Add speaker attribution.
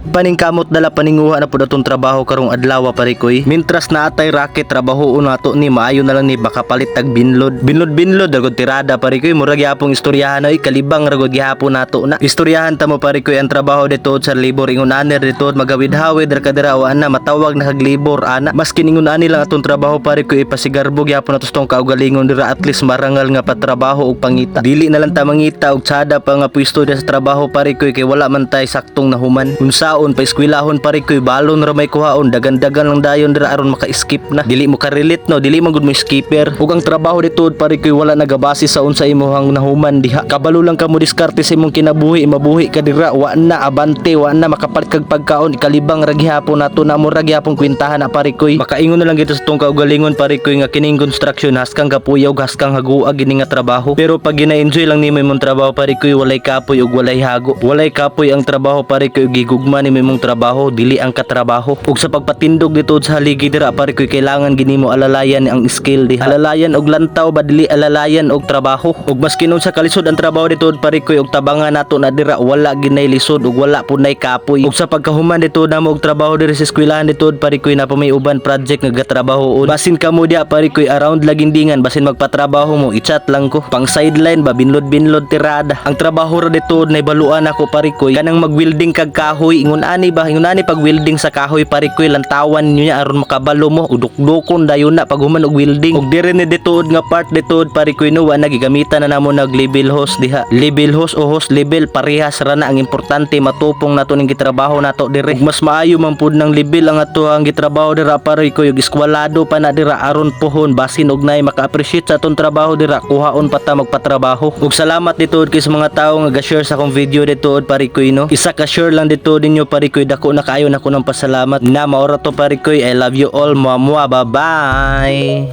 Speaker 1: Paningkamot dala paninguha na pud atong trabaho karong adlaw pare koy. Mintras na atay racket trabaho nato ni maayo na lang ni baka palit tag binlod. Binlod dagod tirada pare koy, murag gyapon istoryahan ay kalibang ragod gyapon nato na. Istoryahan ta mo pare koy ang trabaho dito sa labor ingon ani dito magawid-hawid ra kadira wa na matawag na kag labor ana. Maski ingon ani lang atong trabaho pare koy ipasigarbo gyapon nato tong kaugalingon dira at least marangal nga patrabaho og pangita. Dili na lang ta mangita og tsada pa nga pwesto sa trabaho pare koy kay wala man tay saktong nahuman. Unsaon pa eskwelahon pare koy balon ra may kuhaon dagan-dagan lang dayon dira aron maka-skip na. Dili mo ka-relate no, dili man gud mo skipper. Ug ang trabaho dito pare koy wala nagabase sa unsa imong nahuman diha. Kabalo lang ka mo diskarte sa imong kinabuhi, mabuhi ka dira wa na abante, wa na makapalit kag pagkaon ikalibang ra gihapon nato na mo ra gihapon kwentahan na pare koy. Makaingon na lang gito sa tong kaugalingon pare koy nga kining construction haskang kapuyaw haskang haguag gini nga trabaho. Pero pag gina-enjoy lang nimo imong trabaho pare koy walay kapoy ug walay hago. Walay kapoy ang trabaho pare koy gigugma nimo imong trabaho dili ang katrabaho. Ug sa pagpatindog dito sa haligi dira pare koy kailangan gini mo alalayan ang skill di. Alalayan og lantaw ba dili alalayan og trabaho. Ug maski nun sa kalisod ang trabaho dito pare koy og tabangan nato na dira wala ginay lisod ug wala punay kapoy. Ug sa pagkahuman dito na mo og trabaho diri sa eskwelahan dito pare koy na pa may uban project nga gatrabahoon. Basin ka mo dia pare koy around lagindingan basin magpatrabaho mo i-chat lang ko. Pang sideline ba binlod tirada. Ang trabaho ra dito nay baluan ako pare koy kanang mag-welding kag kahoy ingon ani pag welding sa kahoy pare koy lantawan niya aron makabalo mo udok-dokon dayon na pag human og welding. Ug dire ni dito nga part dito pare koy no wa nagigamitan na namo nag level hose diha. Level hose o hose level parehas ra na ang importante matupong nato ning gitrabaho nato dire. Ug mas maayo man pud ng level ang ato ang gitrabaho dira pare koy ug eskwalado pa na dira aron pohon basin og nay maka-appreciate sa atong trabaho dira kuhaon pa ta magpatrabaho. Ug salamat dito kay sa mga tawo nga ga-share sa akong video dito pare koy no. Isa ka share lang dito ninyo pare koy dako na kaayo nako ng pasalamat na maora to pare koy. I love you all. Bye bye.